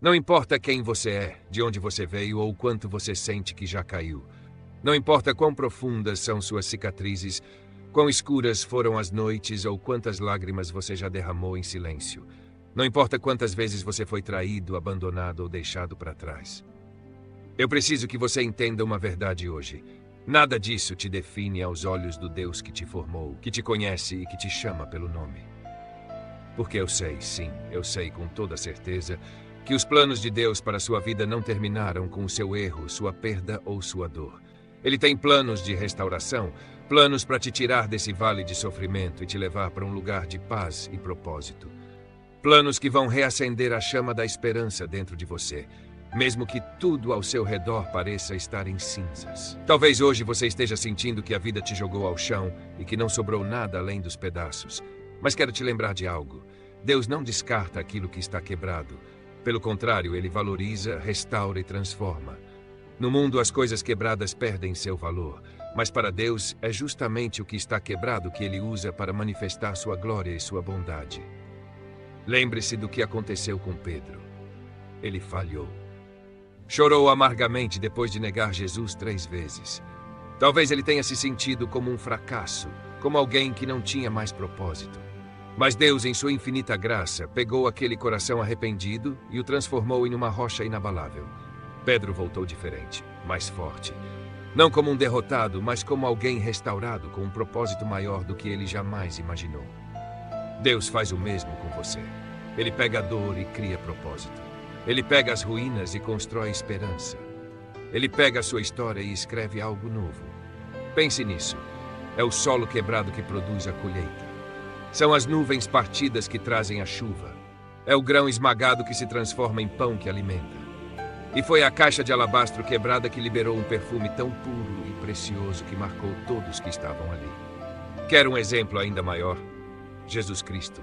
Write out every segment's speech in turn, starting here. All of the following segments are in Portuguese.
Não importa quem você é, de onde você veio ou quanto você sente que já caiu. Não importa quão profundas são suas cicatrizes, quão escuras foram as noites ou quantas lágrimas você já derramou em silêncio. Não importa quantas vezes você foi traído, abandonado ou deixado para trás. Eu preciso que você entenda uma verdade hoje. Nada disso te define aos olhos do Deus que te formou, que te conhece e que te chama pelo nome. Porque eu sei, sim, eu sei com toda certeza, que os planos de Deus para sua vida não terminaram com o seu erro, sua perda ou sua dor. Ele tem planos de restauração, planos para te tirar desse vale de sofrimento e te levar para um lugar de paz e propósito. Planos que vão reacender a chama da esperança dentro de você, mesmo que tudo ao seu redor pareça estar em cinzas. Talvez hoje você esteja sentindo que a vida te jogou ao chão e que não sobrou nada além dos pedaços. Mas quero te lembrar de algo. Deus não descarta aquilo que está quebrado. Pelo contrário, Ele valoriza, restaura e transforma. No mundo, as coisas quebradas perdem seu valor, mas para Deus é justamente o que está quebrado que Ele usa para manifestar sua glória e sua bondade. Lembre-se do que aconteceu com Pedro. Ele falhou. Chorou amargamente depois de negar Jesus 3 vezes. Talvez ele tenha se sentido como um fracasso, como alguém que não tinha mais propósito. Mas Deus, em sua infinita graça, pegou aquele coração arrependido e o transformou em uma rocha inabalável. Pedro voltou diferente, mais forte. Não como um derrotado, mas como alguém restaurado com um propósito maior do que ele jamais imaginou. Deus faz o mesmo com você. Ele pega a dor e cria propósito. Ele pega as ruínas e constrói esperança. Ele pega a sua história e escreve algo novo. Pense nisso. É o solo quebrado que produz a colheita. São as nuvens partidas que trazem a chuva. É o grão esmagado que se transforma em pão que alimenta. E foi a caixa de alabastro quebrada que liberou um perfume tão puro e precioso que marcou todos que estavam ali. Quer um exemplo ainda maior? Jesus Cristo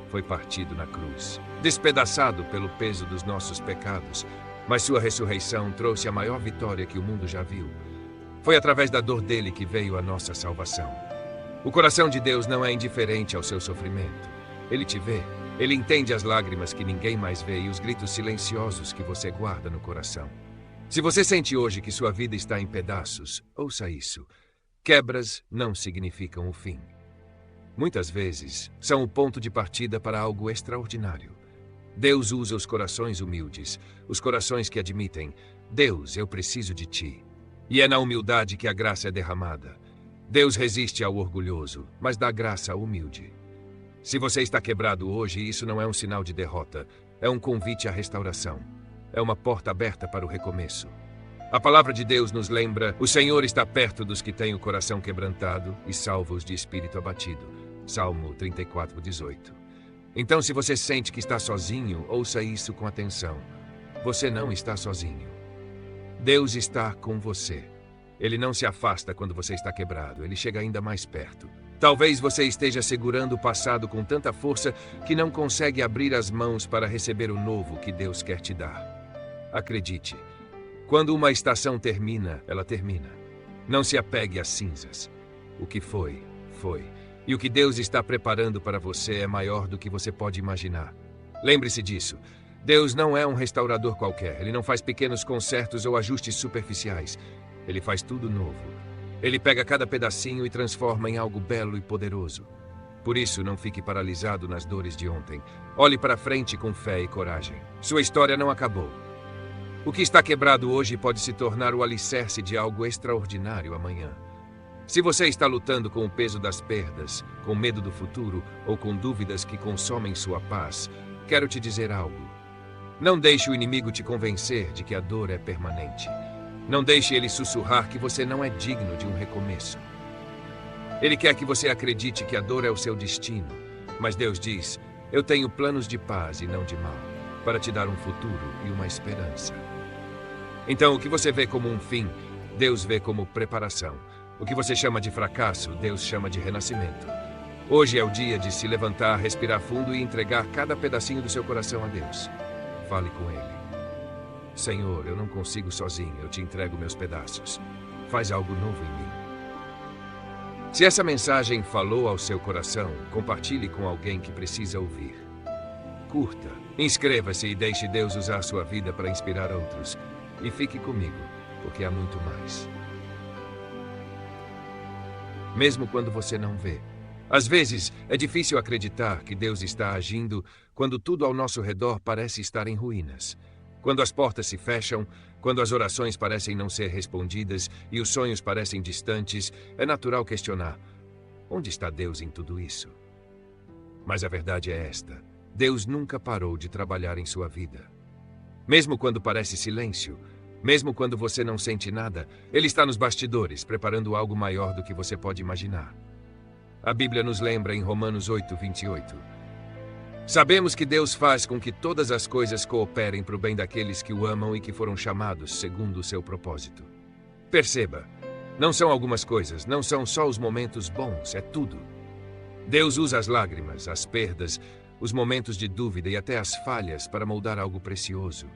foi partido na cruz, despedaçado pelo peso dos nossos pecados, mas sua ressurreição trouxe a maior vitória que o mundo já viu. Foi através da dor dele que veio a nossa salvação. O coração de Deus não é indiferente ao seu sofrimento. Ele te vê, ele entende as lágrimas que ninguém mais vê e os gritos silenciosos que você guarda no coração. Se você sente hoje que sua vida está em pedaços, ouça isso. Quebras não significam o fim. Muitas vezes, são o ponto de partida para algo extraordinário. Deus usa os corações humildes, os corações que admitem: Deus, eu preciso de ti. E é na humildade que a graça é derramada. Deus resiste ao orgulhoso, mas dá graça ao humilde. Se você está quebrado hoje, isso não é um sinal de derrota, é um convite à restauração. É uma porta aberta para o recomeço. A palavra de Deus nos lembra: o Senhor está perto dos que têm o coração quebrantado e salva-os de espírito abatido. Salmo 34:18. Então, se você sente que está sozinho, ouça isso com atenção. Você não está sozinho. Deus está com você. Ele não se afasta quando você está quebrado, ele chega ainda mais perto. Talvez você esteja segurando o passado com tanta força que não consegue abrir as mãos para receber o novo que Deus quer te dar. Acredite, quando uma estação termina, ela termina. Não se apegue às cinzas. O que foi, foi. E o que Deus está preparando para você é maior do que você pode imaginar. Lembre-se disso. Deus não é um restaurador qualquer. Ele não faz pequenos consertos ou ajustes superficiais. Ele faz tudo novo. Ele pega cada pedacinho e transforma em algo belo e poderoso. Por isso, não fique paralisado nas dores de ontem. Olhe para frente com fé e coragem. Sua história não acabou. O que está quebrado hoje pode se tornar o alicerce de algo extraordinário amanhã. Se você está lutando com o peso das perdas, com medo do futuro ou com dúvidas que consomem sua paz, quero te dizer algo. Não deixe o inimigo te convencer de que a dor é permanente. Não deixe ele sussurrar que você não é digno de um recomeço. Ele quer que você acredite que a dor é o seu destino, mas Deus diz: eu tenho planos de paz e não de mal, para te dar um futuro e uma esperança. Então, o que você vê como um fim, Deus vê como preparação. O que você chama de fracasso, Deus chama de renascimento. Hoje é o dia de se levantar, respirar fundo e entregar cada pedacinho do seu coração a Deus. Fale com Ele. Senhor, eu não consigo sozinho, eu te entrego meus pedaços. Faz algo novo em mim. Se essa mensagem falou ao seu coração, compartilhe com alguém que precisa ouvir. Curta, Inscreva-se e deixe Deus usar sua vida para inspirar outros. E fique comigo, porque há muito mais. Mesmo quando você não vê. Às vezes, é difícil acreditar que Deus está agindo quando tudo ao nosso redor parece estar em ruínas. Quando as portas se fecham, quando as orações parecem não ser respondidas e os sonhos parecem distantes, é natural questionar: onde está Deus em tudo isso? Mas a verdade é esta: Deus nunca parou de trabalhar em sua vida. Mesmo quando parece silêncio, mesmo quando você não sente nada, Ele está nos bastidores, preparando algo maior do que você pode imaginar. A Bíblia nos lembra em Romanos 8:28. Sabemos que Deus faz com que todas as coisas cooperem para o bem daqueles que o amam e que foram chamados segundo o seu propósito. Perceba, não são algumas coisas, não são só os momentos bons, é tudo. Deus usa as lágrimas, as perdas, os momentos de dúvida e até as falhas para moldar algo precioso.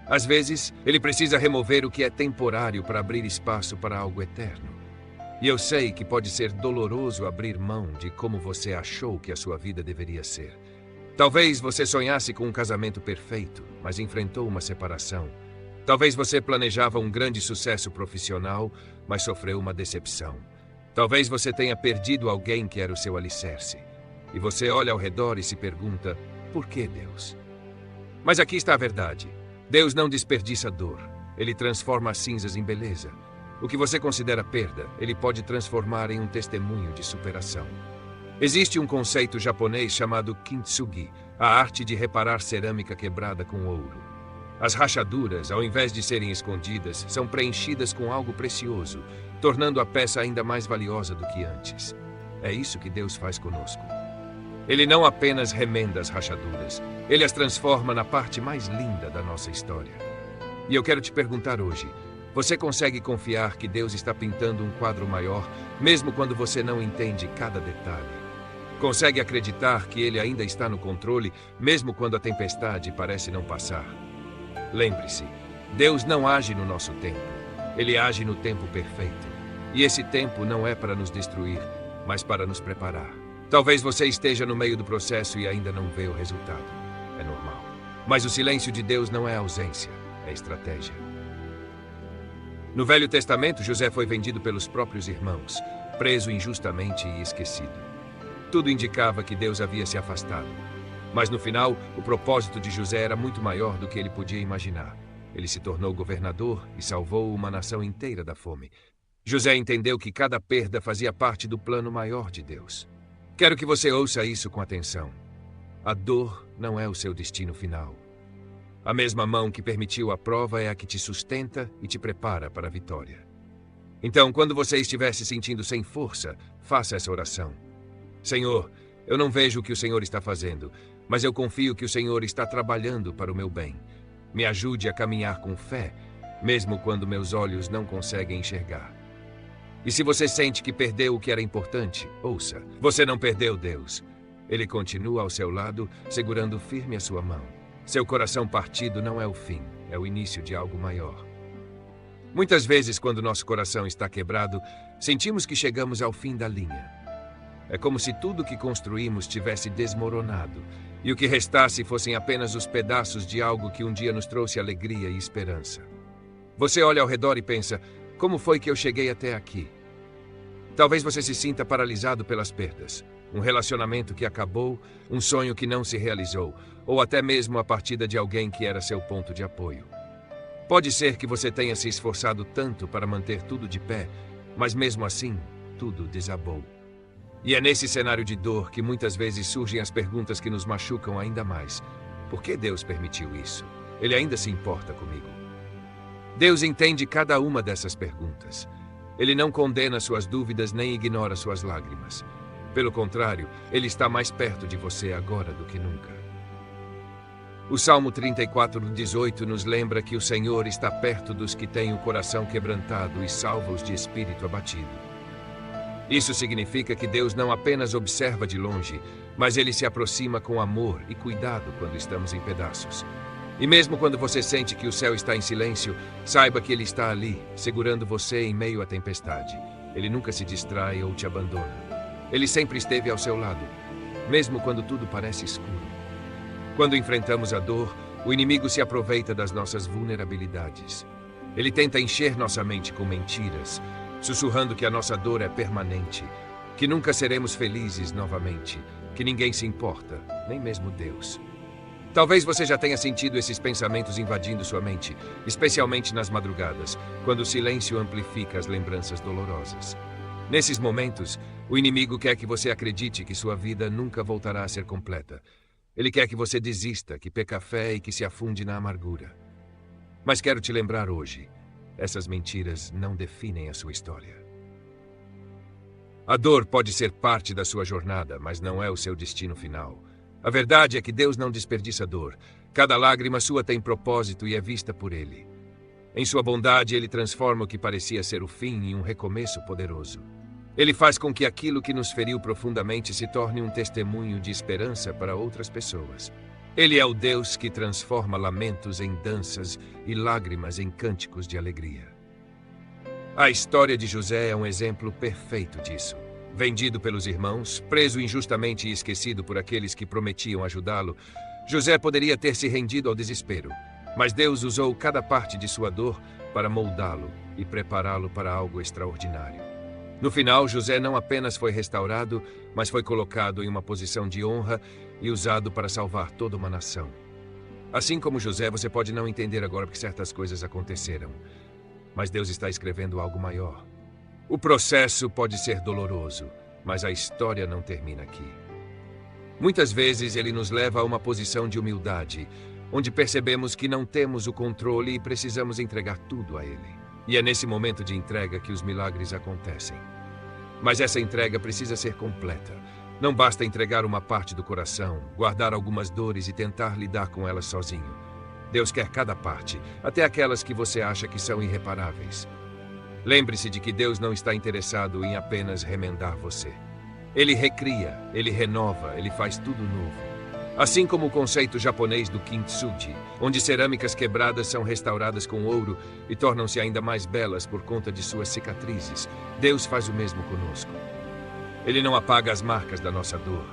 Às vezes, Ele precisa remover o que é temporário para abrir espaço para algo eterno. E eu sei que pode ser doloroso abrir mão de como você achou que a sua vida deveria ser. Talvez você sonhasse com um casamento perfeito, mas enfrentou uma separação. Talvez você planejava um grande sucesso profissional, mas sofreu uma decepção. Talvez você tenha perdido alguém que era o seu alicerce. E você olha ao redor e se pergunta: por que Deus? Mas aqui está a verdade. Deus não desperdiça dor. Ele transforma as cinzas em beleza. O que você considera perda, Ele pode transformar em um testemunho de superação. Existe um conceito japonês chamado kintsugi, a arte de reparar cerâmica quebrada com ouro. As rachaduras, ao invés de serem escondidas, são preenchidas com algo precioso, tornando a peça ainda mais valiosa do que antes. É isso que Deus faz conosco. Ele não apenas remenda as rachaduras, Ele as transforma na parte mais linda da nossa história. E eu quero te perguntar hoje: você consegue confiar que Deus está pintando um quadro maior, mesmo quando você não entende cada detalhe? Consegue acreditar que Ele ainda está no controle, mesmo quando a tempestade parece não passar? Lembre-se, Deus não age no nosso tempo. Ele age no tempo perfeito. E esse tempo não é para nos destruir, mas para nos preparar. Talvez você esteja no meio do processo e ainda não vê o resultado. É normal. Mas o silêncio de Deus não é ausência, é estratégia. No Velho Testamento, José foi vendido pelos próprios irmãos, preso injustamente e esquecido. Tudo indicava que Deus havia se afastado. Mas no final, o propósito de José era muito maior do que ele podia imaginar. Ele se tornou governador e salvou uma nação inteira da fome. José entendeu que cada perda fazia parte do plano maior de Deus. Quero que você ouça isso com atenção. A dor não é o seu destino final. A mesma mão que permitiu a prova é a que te sustenta e te prepara para a vitória. Então, quando você estiver se sentindo sem força, faça essa oração. Senhor, eu não vejo o que o Senhor está fazendo, mas eu confio que o Senhor está trabalhando para o meu bem. Me ajude a caminhar com fé, mesmo quando meus olhos não conseguem enxergar. E se você sente que perdeu o que era importante, ouça, você não perdeu Deus. Ele continua ao seu lado, segurando firme a sua mão. Seu coração partido não é o fim, é o início de algo maior. Muitas vezes, quando nosso coração está quebrado, sentimos que chegamos ao fim da linha. É como se tudo que construímos tivesse desmoronado, e o que restasse fossem apenas os pedaços de algo que um dia nos trouxe alegria e esperança. Você olha ao redor e pensa: como foi que eu cheguei até aqui? Talvez você se sinta paralisado pelas perdas. Um relacionamento que acabou, um sonho que não se realizou, ou até mesmo a partida de alguém que era seu ponto de apoio. Pode ser que você tenha se esforçado tanto para manter tudo de pé, mas mesmo assim, tudo desabou. E é nesse cenário de dor que muitas vezes surgem as perguntas que nos machucam ainda mais. Por que Deus permitiu isso? Ele ainda se importa comigo? Deus entende cada uma dessas perguntas. Ele não condena suas dúvidas nem ignora suas lágrimas. Pelo contrário, Ele está mais perto de você agora do que nunca. O Salmo 34:18 nos lembra que o Senhor está perto dos que têm o coração quebrantado e salva-os de espírito abatido. Isso significa que Deus não apenas observa de longe, mas Ele se aproxima com amor e cuidado quando estamos em pedaços. E mesmo quando você sente que o céu está em silêncio, saiba que Ele está ali, segurando você em meio à tempestade. Ele nunca se distrai ou te abandona. Ele sempre esteve ao seu lado, mesmo quando tudo parece escuro. Quando enfrentamos a dor, o inimigo se aproveita das nossas vulnerabilidades. Ele tenta encher nossa mente com mentiras, sussurrando que a nossa dor é permanente, que nunca seremos felizes novamente, que ninguém se importa, nem mesmo Deus. Talvez você já tenha sentido esses pensamentos invadindo sua mente, especialmente nas madrugadas, quando o silêncio amplifica as lembranças dolorosas. Nesses momentos, o inimigo quer que você acredite que sua vida nunca voltará a ser completa. Ele quer que você desista, que peque a fé e que se afunde na amargura. Mas quero te lembrar hoje, essas mentiras não definem a sua história. A dor pode ser parte da sua jornada, mas não é o seu destino final. A verdade é que Deus não desperdiça dor. Cada lágrima sua tem propósito e é vista por Ele. Em sua bondade, Ele transforma o que parecia ser o fim em um recomeço poderoso. Ele faz com que aquilo que nos feriu profundamente se torne um testemunho de esperança para outras pessoas. Ele é o Deus que transforma lamentos em danças e lágrimas em cânticos de alegria. A história de José é um exemplo perfeito disso. Vendido pelos irmãos, preso injustamente e esquecido por aqueles que prometiam ajudá-lo, José poderia ter se rendido ao desespero, mas Deus usou cada parte de sua dor para moldá-lo e prepará-lo para algo extraordinário. No final, José não apenas foi restaurado, mas foi colocado em uma posição de honra e usado para salvar toda uma nação. Assim como José, você pode não entender agora porque certas coisas aconteceram, mas Deus está escrevendo algo maior. O processo pode ser doloroso, mas a história não termina aqui. Muitas vezes ele nos leva a uma posição de humildade, onde percebemos que não temos o controle e precisamos entregar tudo a Ele. E é nesse momento de entrega que os milagres acontecem. Mas essa entrega precisa ser completa. Não basta entregar uma parte do coração, guardar algumas dores e tentar lidar com elas sozinho. Deus quer cada parte, até aquelas que você acha que são irreparáveis. Lembre-se de que Deus não está interessado em apenas remendar você. Ele recria, Ele renova, Ele faz tudo novo. Assim como o conceito japonês do kintsugi, onde cerâmicas quebradas são restauradas com ouro e tornam-se ainda mais belas por conta de suas cicatrizes, Deus faz o mesmo conosco. Ele não apaga as marcas da nossa dor,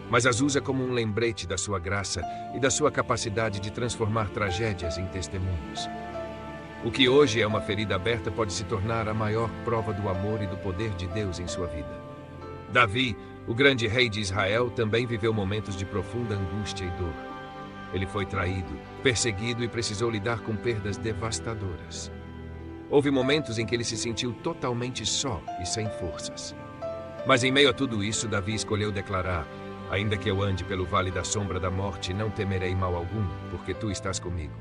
mas as usa como um lembrete da sua graça e da sua capacidade de transformar tragédias em testemunhos. O que hoje é uma ferida aberta pode se tornar a maior prova do amor e do poder de Deus em sua vida. Davi, o grande rei de Israel, também viveu momentos de profunda angústia e dor. Ele foi traído, perseguido e precisou lidar com perdas devastadoras. Houve momentos em que ele se sentiu totalmente só e sem forças. Mas em meio a tudo isso, Davi escolheu declarar: ainda que eu ande pelo vale da sombra da morte, não temerei mal algum, porque tu estás comigo.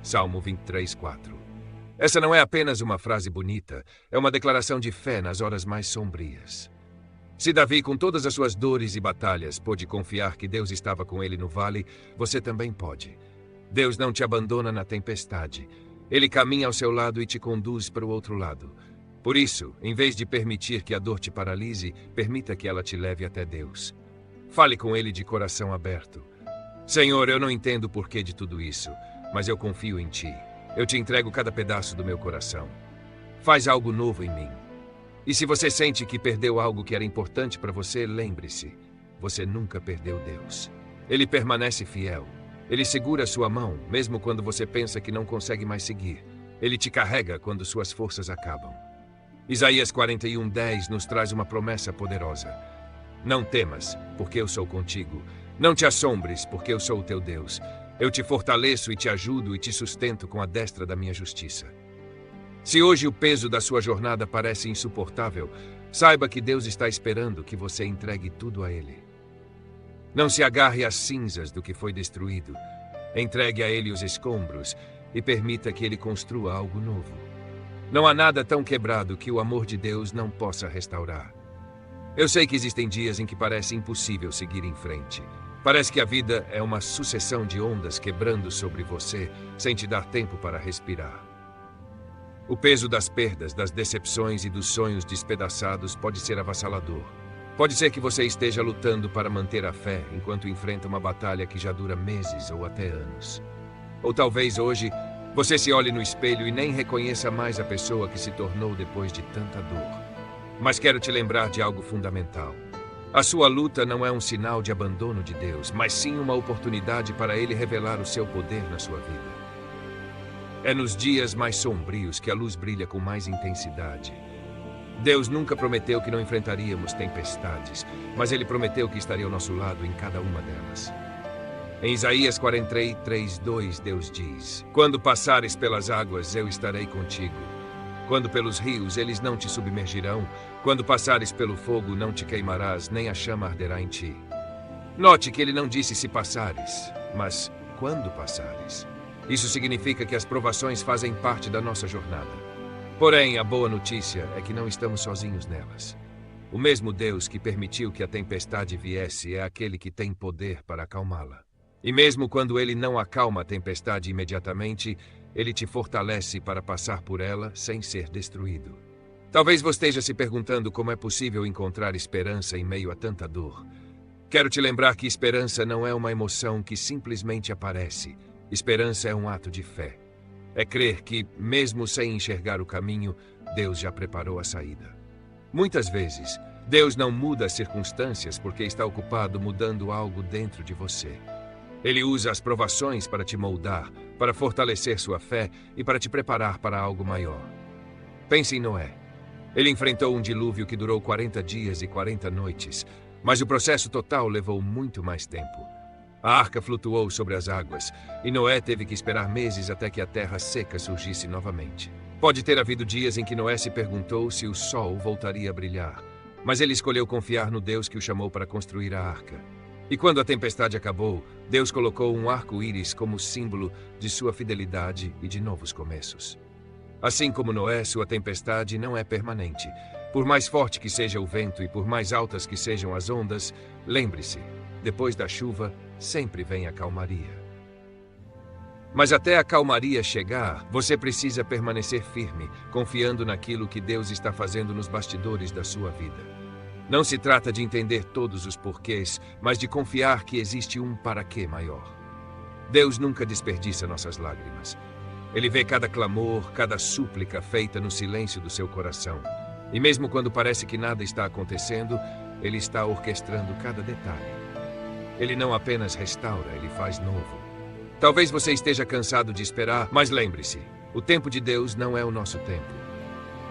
Salmo 23:4. Essa não é apenas uma frase bonita, é uma declaração de fé nas horas mais sombrias. Se Davi, com todas as suas dores e batalhas, pôde confiar que Deus estava com ele no vale, você também pode. Deus não te abandona na tempestade. Ele caminha ao seu lado e te conduz para o outro lado. Por isso, em vez de permitir que a dor te paralise, permita que ela te leve até Deus. Fale com Ele de coração aberto. Senhor, eu não entendo o porquê de tudo isso, mas eu confio em Ti. Eu te entrego cada pedaço do meu coração. Faz algo novo em mim. E se você sente que perdeu algo que era importante para você, lembre-se, você nunca perdeu Deus. Ele permanece fiel. Ele segura sua mão, mesmo quando você pensa que não consegue mais seguir. Ele te carrega quando suas forças acabam. Isaías 41:10 nos traz uma promessa poderosa. Não temas, porque eu sou contigo. Não te assombres, porque eu sou o teu Deus. Eu te fortaleço e te ajudo e te sustento com a destra da minha justiça. Se hoje o peso da sua jornada parece insuportável, saiba que Deus está esperando que você entregue tudo a Ele. Não se agarre às cinzas do que foi destruído. Entregue a Ele os escombros e permita que Ele construa algo novo. Não há nada tão quebrado que o amor de Deus não possa restaurar. Eu sei que existem dias em que parece impossível seguir em frente. Parece que a vida é uma sucessão de ondas quebrando sobre você, sem te dar tempo para respirar. O peso das perdas, das decepções e dos sonhos despedaçados pode ser avassalador. Pode ser que você esteja lutando para manter a fé enquanto enfrenta uma batalha que já dura meses ou até anos. Ou talvez hoje você se olhe no espelho e nem reconheça mais a pessoa que se tornou depois de tanta dor. Mas quero te lembrar de algo fundamental. A sua luta não é um sinal de abandono de Deus, mas sim uma oportunidade para Ele revelar o seu poder na sua vida. É nos dias mais sombrios que a luz brilha com mais intensidade. Deus nunca prometeu que não enfrentaríamos tempestades, mas Ele prometeu que estaria ao nosso lado em cada uma delas. Em Isaías 43:2, Deus diz: Quando passares pelas águas, eu estarei contigo. Quando pelos rios, eles não te submergirão. Quando passares pelo fogo, não te queimarás, nem a chama arderá em ti. Note que ele não disse se passares, mas quando passares. Isso significa que as provações fazem parte da nossa jornada. Porém, a boa notícia é que não estamos sozinhos nelas. O mesmo Deus que permitiu que a tempestade viesse é aquele que tem poder para acalmá-la. E mesmo quando ele não acalma a tempestade imediatamente, ele te fortalece para passar por ela sem ser destruído. Talvez você esteja se perguntando como é possível encontrar esperança em meio a tanta dor. Quero te lembrar que esperança não é uma emoção que simplesmente aparece. Esperança é um ato de fé. É crer que, mesmo sem enxergar o caminho, Deus já preparou a saída. Muitas vezes, Deus não muda as circunstâncias porque está ocupado mudando algo dentro de você. Ele usa as provações para te moldar, para fortalecer sua fé e para te preparar para algo maior. Pense em Noé. Ele enfrentou um dilúvio que durou 40 dias e 40 noites, mas o processo total levou muito mais tempo. A arca flutuou sobre as águas, e Noé teve que esperar meses até que a terra seca surgisse novamente. Pode ter havido dias em que Noé se perguntou se o sol voltaria a brilhar, mas ele escolheu confiar no Deus que o chamou para construir a arca. E quando a tempestade acabou, Deus colocou um arco-íris como símbolo de sua fidelidade e de novos começos. Assim como Noé, sua tempestade não é permanente. Por mais forte que seja o vento e por mais altas que sejam as ondas, lembre-se, depois da chuva, sempre vem a calmaria. Mas até a calmaria chegar, você precisa permanecer firme, confiando naquilo que Deus está fazendo nos bastidores da sua vida. Não se trata de entender todos os porquês, mas de confiar que existe um para-quê maior. Deus nunca desperdiça nossas lágrimas. Ele vê cada clamor, cada súplica feita no silêncio do seu coração. E mesmo quando parece que nada está acontecendo, Ele está orquestrando cada detalhe. Ele não apenas restaura, Ele faz novo. Talvez você esteja cansado de esperar, mas lembre-se, o tempo de Deus não é o nosso tempo.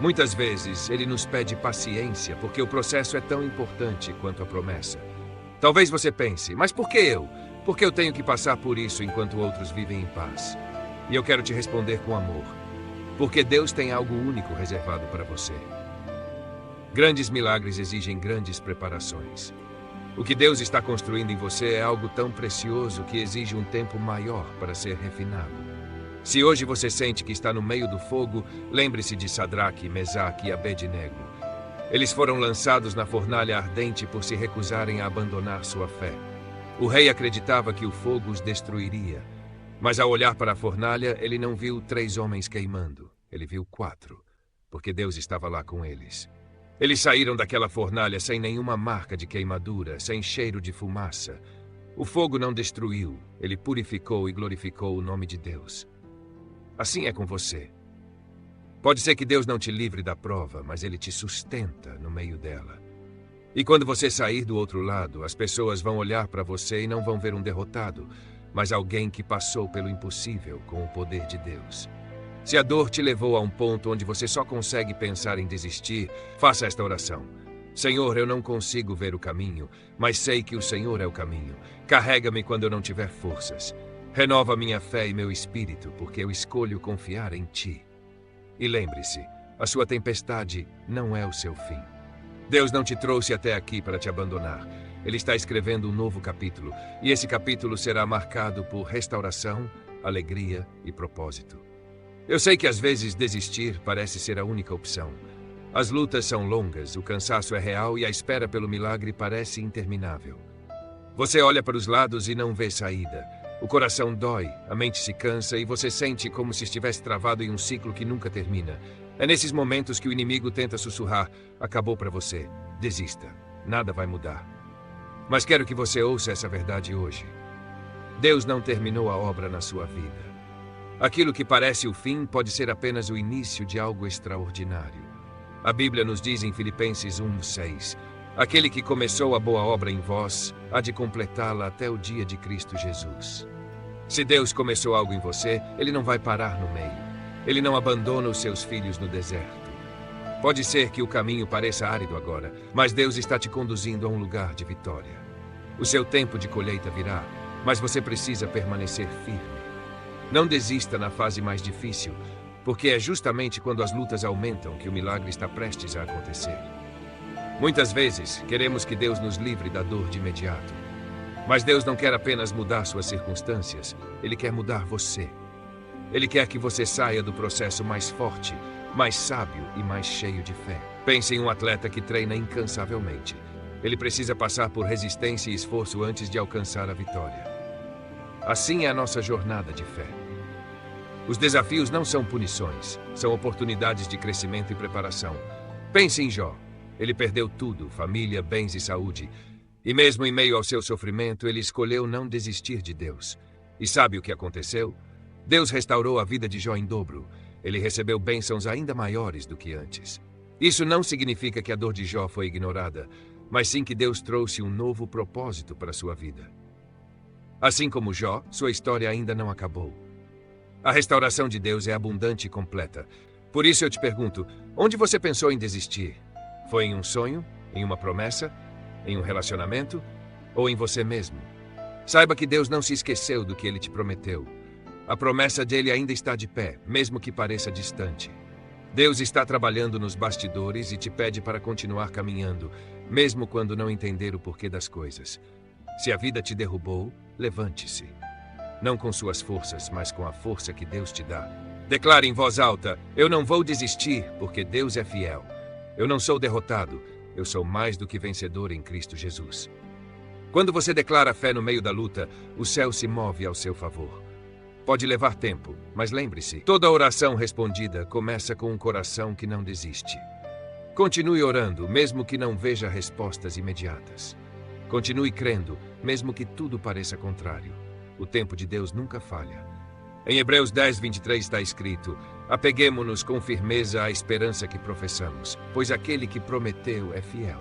Muitas vezes, Ele nos pede paciência, porque o processo é tão importante quanto a promessa. Talvez você pense, mas por que eu? Por que eu tenho que passar por isso enquanto outros vivem em paz? E eu quero te responder com amor. Porque Deus tem algo único reservado para você. Grandes milagres exigem grandes preparações. O que Deus está construindo em você é algo tão precioso que exige um tempo maior para ser refinado. Se hoje você sente que está no meio do fogo, lembre-se de Sadraque, Mesaque e Abednego. Eles foram lançados na fornalha ardente por se recusarem a abandonar sua fé. O rei acreditava que o fogo os destruiria, mas ao olhar para a fornalha, ele não viu 3 homens queimando. Ele viu 4, porque Deus estava lá com eles. Eles saíram daquela fornalha sem nenhuma marca de queimadura, sem cheiro de fumaça. O fogo não destruiu, ele purificou e glorificou o nome de Deus. Assim é com você. Pode ser que Deus não te livre da prova, mas Ele te sustenta no meio dela. E quando você sair do outro lado, as pessoas vão olhar para você e não vão ver um derrotado, mas alguém que passou pelo impossível com o poder de Deus. Se a dor te levou a um ponto onde você só consegue pensar em desistir, faça esta oração. Senhor, eu não consigo ver o caminho, mas sei que o Senhor é o caminho. Carrega-me quando eu não tiver forças. Renova minha fé e meu espírito, porque eu escolho confiar em Ti. E lembre-se, a sua tempestade não é o seu fim. Deus não te trouxe até aqui para te abandonar. Ele está escrevendo um novo capítulo, e esse capítulo será marcado por restauração, alegria e propósito. Eu sei que às vezes desistir parece ser a única opção. As lutas são longas, o cansaço é real e a espera pelo milagre parece interminável. Você olha para os lados e não vê saída. O coração dói, a mente se cansa e você sente como se estivesse travado em um ciclo que nunca termina. É nesses momentos que o inimigo tenta sussurrar: acabou para você, desista, nada vai mudar. Mas quero que você ouça essa verdade hoje. Deus não terminou a obra na sua vida. Aquilo que parece o fim pode ser apenas o início de algo extraordinário. A Bíblia nos diz em Filipenses 1:6: Aquele que começou a boa obra em vós há de completá-la até o dia de Cristo Jesus. Se Deus começou algo em você, Ele não vai parar no meio. Ele não abandona os seus filhos no deserto. Pode ser que o caminho pareça árido agora, mas Deus está te conduzindo a um lugar de vitória. O seu tempo de colheita virá, mas você precisa permanecer firme. Não desista na fase mais difícil, porque é justamente quando as lutas aumentam que o milagre está prestes a acontecer. Muitas vezes, queremos que Deus nos livre da dor de imediato. Mas Deus não quer apenas mudar suas circunstâncias, Ele quer mudar você. Ele quer que você saia do processo mais forte, mais sábio e mais cheio de fé. Pense em um atleta que treina incansavelmente. Ele precisa passar por resistência e esforço antes de alcançar a vitória. Assim é a nossa jornada de fé. Os desafios não são punições, são oportunidades de crescimento e preparação. Pense em Jó. Ele perdeu tudo, família, bens e saúde. E mesmo em meio ao seu sofrimento, ele escolheu não desistir de Deus. E sabe o que aconteceu? Deus restaurou a vida de Jó em dobro. Ele recebeu bênçãos ainda maiores do que antes. Isso não significa que a dor de Jó foi ignorada, mas sim que Deus trouxe um novo propósito para a sua vida. Assim como Jó, sua história ainda não acabou. A restauração de Deus é abundante e completa. Por isso eu te pergunto, onde você pensou em desistir? Foi em um sonho? Em uma promessa? Em um relacionamento? Ou em você mesmo? Saiba que Deus não se esqueceu do que Ele te prometeu. A promessa dele ainda está de pé, mesmo que pareça distante. Deus está trabalhando nos bastidores e te pede para continuar caminhando, mesmo quando não entender o porquê das coisas. Se a vida te derrubou, levante-se. Não com suas forças, mas com a força que Deus te dá. Declare em voz alta: eu não vou desistir, porque Deus é fiel. Eu não sou derrotado, eu sou mais do que vencedor em Cristo Jesus. Quando você declara fé no meio da luta, o céu se move ao seu favor. Pode levar tempo, mas lembre-se, toda oração respondida começa com um coração que não desiste. Continue orando, mesmo que não veja respostas imediatas. Continue crendo, mesmo que tudo pareça contrário. O tempo de Deus nunca falha. Em Hebreus 10, 23 está escrito: apeguemo-nos com firmeza à esperança que professamos, pois aquele que prometeu é fiel.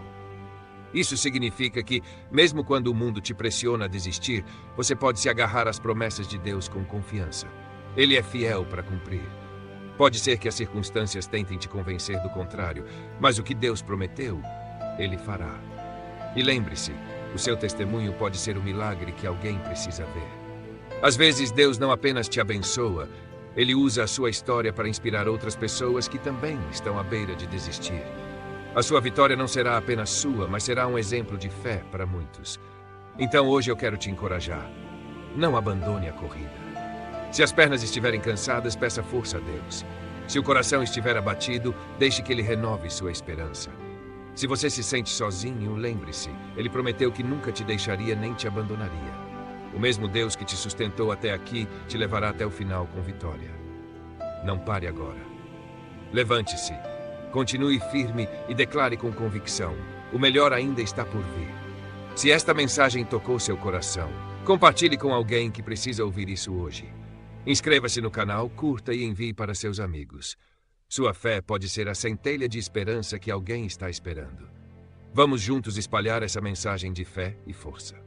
Isso significa que, mesmo quando o mundo te pressiona a desistir, você pode se agarrar às promessas de Deus com confiança. Ele é fiel para cumprir. Pode ser que as circunstâncias tentem te convencer do contrário, mas o que Deus prometeu, Ele fará. E lembre-se, o seu testemunho pode ser o milagre que alguém precisa ver. Às vezes, Deus não apenas te abençoa, Ele usa a sua história para inspirar outras pessoas que também estão à beira de desistir. A sua vitória não será apenas sua, mas será um exemplo de fé para muitos. Então hoje eu quero te encorajar. Não abandone a corrida. Se as pernas estiverem cansadas, peça força a Deus. Se o coração estiver abatido, deixe que Ele renove sua esperança. Se você se sente sozinho, lembre-se, Ele prometeu que nunca te deixaria nem te abandonaria. O mesmo Deus que te sustentou até aqui te levará até o final com vitória. Não pare agora. Levante-se, continue firme e declare com convicção: o melhor ainda está por vir. Se esta mensagem tocou seu coração, compartilhe com alguém que precisa ouvir isso hoje. Inscreva-se no canal, curta e envie para seus amigos. Sua fé pode ser a centelha de esperança que alguém está esperando. Vamos juntos espalhar essa mensagem de fé e força.